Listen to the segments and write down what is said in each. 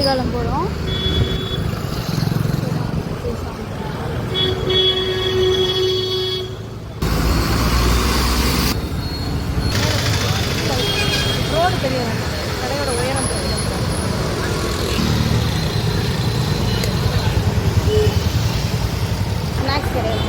குளிர்காலம் போகிறோம். ரோடு தெரிய வேண்டாம், கடையோட உயரம் தெரிய. ஸ்நாக்ஸ் கிடையாது.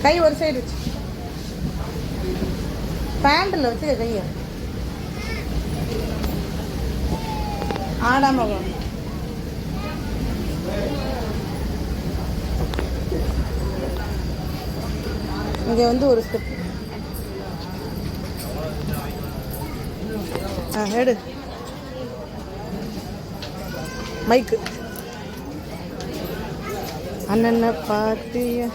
கை ஒரு சைடு வச்சு பேண்டில் வச்சு கையை ஆடாம வரும். இங்கே வந்து ஒரு ஸ்டெப் எடு மைக்கு அண்ணனை பார்த்திய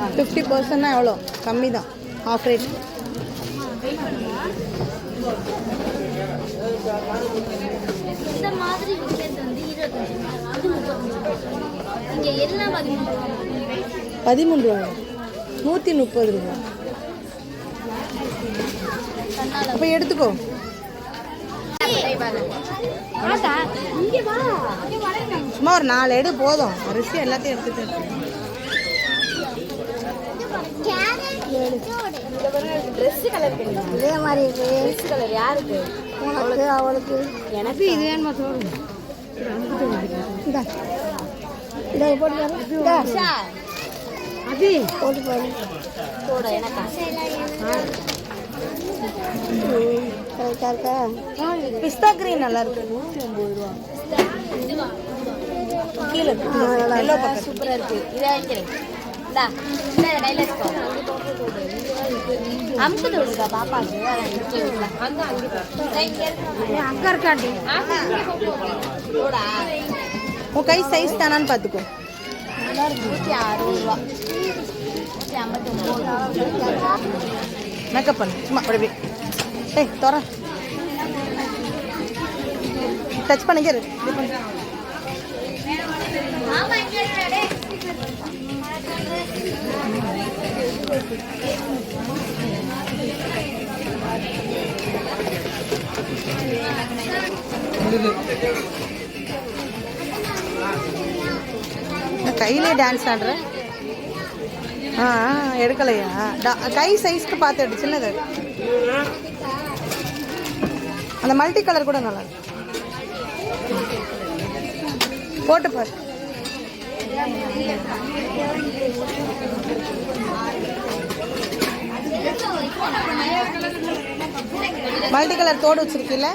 50% எவ்வளோ கம்மி தான், ஆஃப் ரேட். இந்த மாதிரி விக்கிறது வந்து 13 ரூபா, 130 ரூபா. அப்போ எடுத்துக்கோ. சும்மா ஒரு 4 எடு போதும், அரிசி எல்லாத்தையும் எடுத்துட்டு. ட்ரெஸ் கலர் இதே மாதிரி இருக்கு. ட்ரெஸ் கலர் யாருக்கு? உனக்கு, அவளுக்கு, எனக்கு. இது வேணுமா? தோணும். இதை போட்டு அது போட்டு போடு போட. எனக்கா கரெக்டாக இருக்கா? பிஸ்தா கிரீன் நல்லா இருக்கு, 109 ரூபா. கீழே சூப்பராக இருக்கு. இதை வைக்கிறேன். அமுக்குது விடுக்கா பாப்பாக்கு. அங்க இருக்காண்டி உன் கை சைஸ் தானான்னு பார்த்துக்கோ. 160 ரூபா, 159. மேக்கப் பண்ணு சும்மா அப்படி. ஏய் தோற டச் பண்ணிக்க. கையிலே டான்ஸ் ஆடுற. எடுக்கலையா? கை சைஸ்க்கு பார்த்து எடு, சின்னது. அந்த மல்டி கலர் கூட நல்லா இருக்கு, போட்டு பாரு. மல்டி கலர் தோடு வச்சிருக்கீல்ல?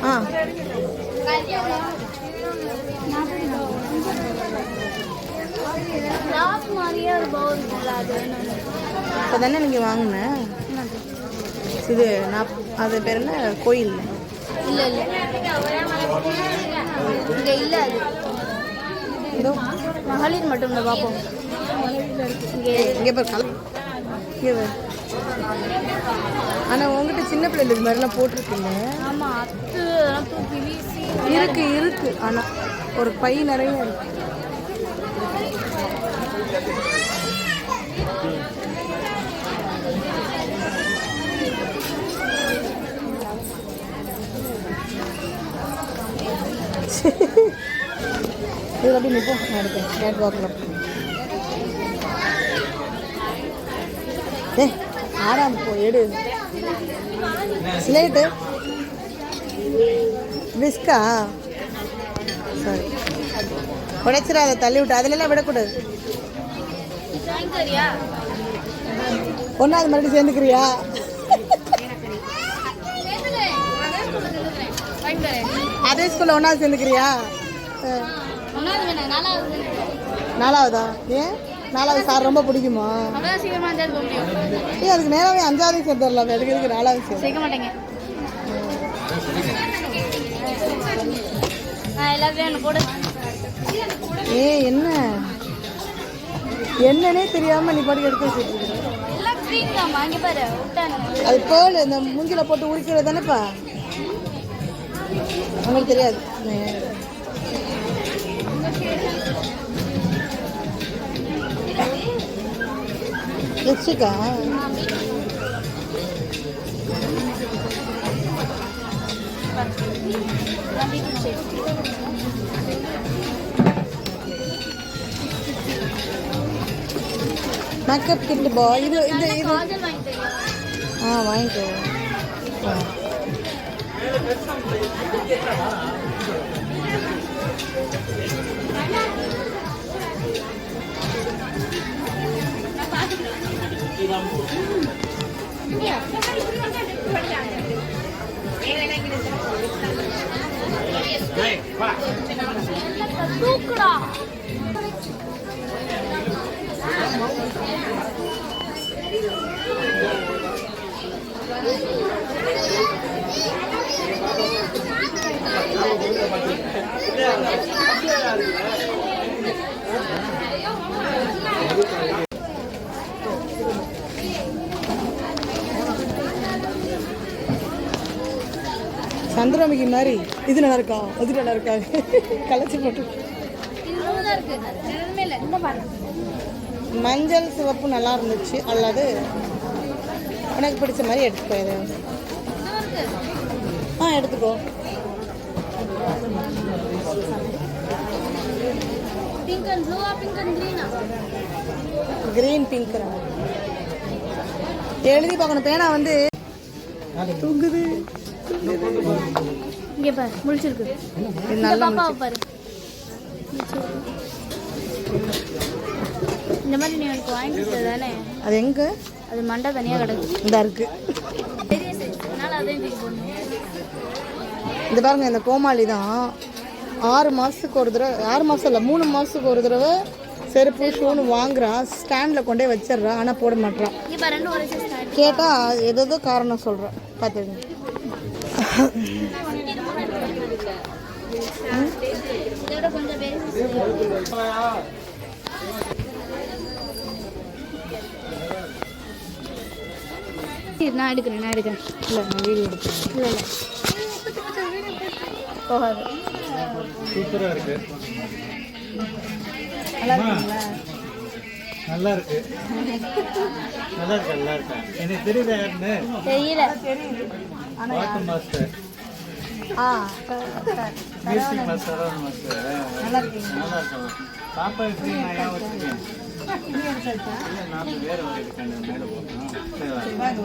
ஆ இப்போ தானே நீங்கள் வாங்கினேன் இது நான் அது பேர் என்ன கோயில் இல்லை இல்லை இங்கே இல்லை அது இதோ மகளிர் மட்டும் இல்லை பார்ப்போம் இங்கே பாரு கல இங்கே பாரு. ஆனால் உங்ககிட்ட சின்ன பிள்ளைல இது மாதிரிலாம் போட்டிருக்கீங்க. ஆமாம் அத்து தூக்கி வீசி இருக்கு ஆனால் ஒரு பை நிறைய இருக்கு. இது அப்படி நிற்போம் நான் எடுப்பேன் கேட் வாக்கில். ஆடாம போ எடு ஸ்லேட்டு பிஸ்கா சரி உடைச்சிடாத தள்ளி விட்டு அதுலலாம் விடக்கூடாது. ஒன்றாவது மறுபடியும் சேர்ந்துக்கிறியா? அதே ஸ்கூலில் ஒன்றாவது சேர்ந்துக்கிறியா? நாலாவதா? ஏன் நாலாவது சார் ரொம்ப பிடிக்குமா? அதுக்கு நேராகவே அஞ்சாவது சேர்ந்துடலாம். எதுக்கு நாலாவது சேர்க்க மாட்டேங்க. ஏ என்ன என்னன்னே தெரியாம நீ பாட்டுக்கு எடுத்து வச்சுட்டு அது போல் இந்த மூஞ்சில போட்டு உரிக்கிறது தானேப்பா உங்களுக்கு தெரியாது. லிப்ஸ்டிக்கா? மேக்கப் கிட் பாய் இது இது இது வாங்கிக்கோ. தூக்குடா சந்திரமுகி மாதிரி இது நல்லா இருக்கா அது நல்லா இருக்கா கலைச்சி போட்டு. மஞ்சள் சிவப்பு நல்லா இருந்துச்சு. அல்லது உனக்கு பிடிச்ச மாதிரி எடுத்துக்கோ. இது எடுத்துக்கோ. கிரீன் பிங்க் எழுதி பார்க்கணும். பேனா வந்து தூங்குது. இங்கே பாரு முடிச்சிருக்கு. நல்லா பாரு இந்த மாதிரி நீ எனக்கு வாங்கிட்டு தானே. அது எங்க? அது மண்டை தனியாக கிடக்கு. இந்த இருக்கு பெரிய சைஸ். அதனால அதே தூக்கி போடணும். இந்த பாருங்க இந்த கோமாளி தான் 6 மாதத்துக்கு ஒரு தடவை 6 மாதம் இல்லை 3 மாதத்துக்கு ஒரு தடவை செருப்பு ஷூன்னு வாங்குறான். ஸ்டாண்டில் கொண்டே வச்சிட்றான். ஆனால் போட மாட்டான். கேட்டால் ஏதோ காரணம் சொல்கிறான். பார்த்துங்க. நான் எடுக்கிறேன் இல்லை நான் வீடியோ எடுக்கிறேன். இல்லை போகாது. சூப்பராக இருக்கு. நல்லா இருக்குங்களா? நல்லா இருக்கு. நல்லா இருக்கு. நல்லா இருக்கா? எனக்கு தெரியுதா யாருன்னு? தெரியல. பாட்டு மாஸ்டர். Music master master. நல்லா இருக்கீங்க. நல்லா இருக்கும். பாப்பா எப்படி நான் ஏன் வச்சுருக்கேன்? இல்லை நான் வேறு ஒரு இதுக்கான மேலே போகணும். சரி வாங்க.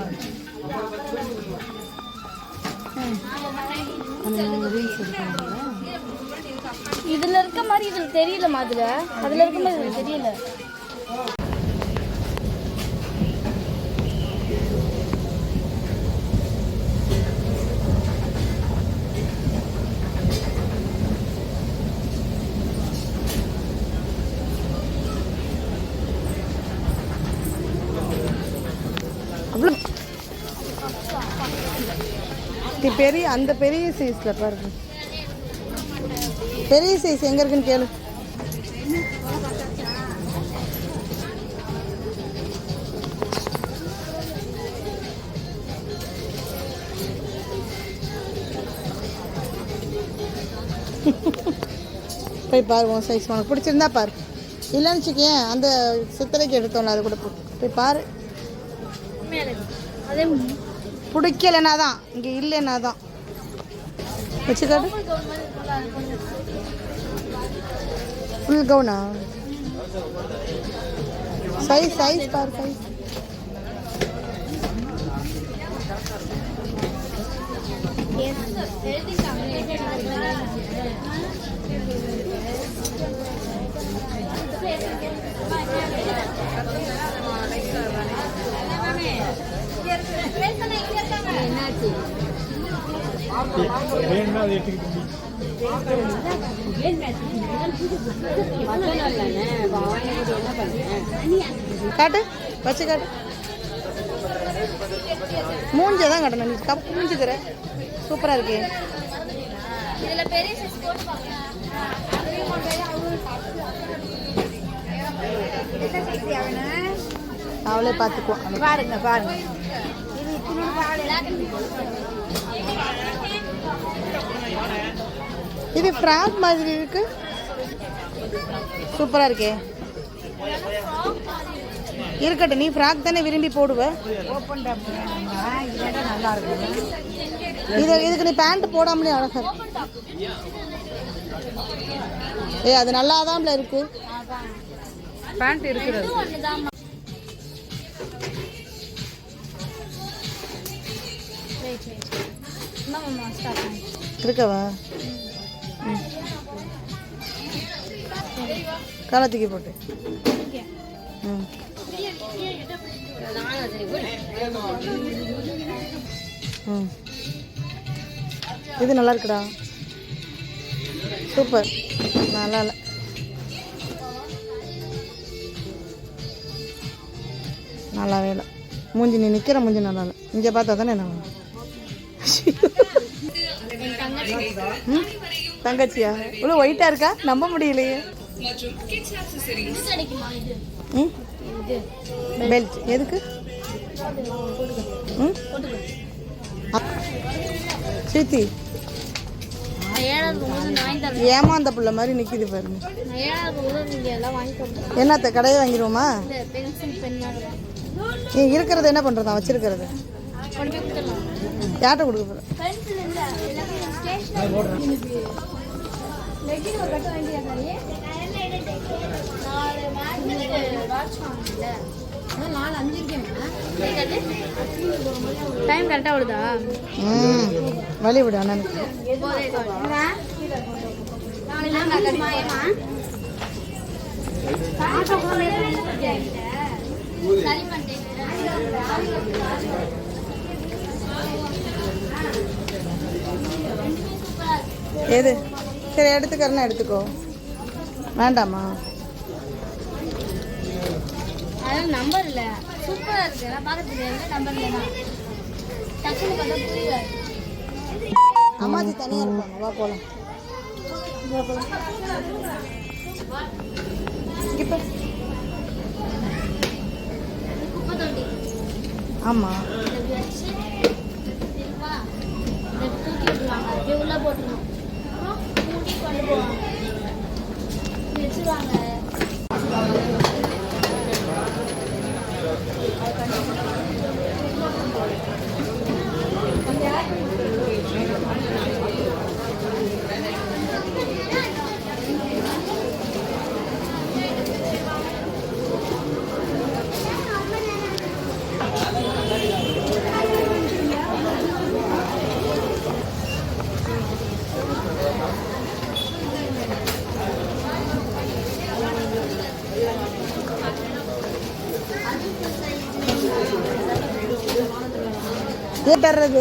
இதுல இருக்க மாதிரி இதுல தெரியல மாதிரி அதுல இருக்க மாதிரி இதுல தெரியல. அவ்வளோ பெரிய அந்த பெரிய சைஸில் பாருங்க. பெரிய சைஸ் எங்கே இருக்குன்னு கேளு. போய் பாரு, உன் சைஸ் உனக்கு பிடிச்சிருந்தா பாரு. இல்லைன்னு வச்சுக்கேன் அந்த சித்திரைக்கு எடுத்தோம்ல அது கூட போய் பாரு. அதே பிடிக்கலைன்னா தான் இங்கே இல்லைன்னா தான் வச்சுக்காட்டு. ஃபுல் கவுனா சைஸ் பாரு சைஸ். என்னாச்சு? காட்டு வச்சு காட்டு. மூஞ்சதான் காட்டணும். நீ கப்பு மூஞ்சி தர சூப்பராக இருக்கு. அவளே பார்த்துக்குவோம். பாருங்க பாருங்க. இது ஃப்ராக் மாதிரி இருக்கு. சூப்பராக இருக்கே. இருக்கட்டும், நீ ஃப்ராக் தானே விரும்பி போடுவ. நல்லா இருக்கு. இதுக்கு நீ பேண்ட் போடாமலே அழகா இருக்கு. அது நல்லாதான் இருக்கு. பேண்ட் இருக்கிறது இருக்கவா? காலத்துக்கு போட்டு இது நல்லா இருக்குடா. சூப்பர். நல்லா இல்லை. நல்லாவே இல்லை. மூஞ்சி நீ நிற்கிற மூஞ்சி நல்லா இல்லை. இங்கே பார்த்தா தானே நான் தங்கச்சியா இவ்வளோ ஒயிட்டாக இருக்கா? நம்ப முடியலையே. பெல்ட் எதுக்கு? சீத்தி ஏமாந்த புள்ள மாதிரி நிற்கிது பாருங்க. என்னத்த கடையை வாங்கிடுவோமா? நீ இருக்கிறத என்ன பண்ணுறதா? வச்சிருக்கிறது யார்கிட்ட கொடுக்க போகிற? டைம் கரெக்டாக விடுதா? வழி விடு அண்ணனுக்கு. எது சரி எடுத்துக்கிறேன்னா எடுத்துக்கோ. வேண்டாமா? அதான் நம்பர் இல்லை. சூப்பராக இருக்கு. நான் பார்க்க தெரியாது. நம்பர் இல்லைனா டக்குனு பார்த்தா புரியாது. அம்மாச்சி தனியாக இருப்பாங்க. வா போகலாம். குப்பை தொட்டி. ஆமாம். தூக்கி விட்டுருவாங்க. அப்படியே உள்ளே போட்டுருவோம். கூட்டி கொண்டு போவாங்க. வச்சுருவாங்க. இது பெறது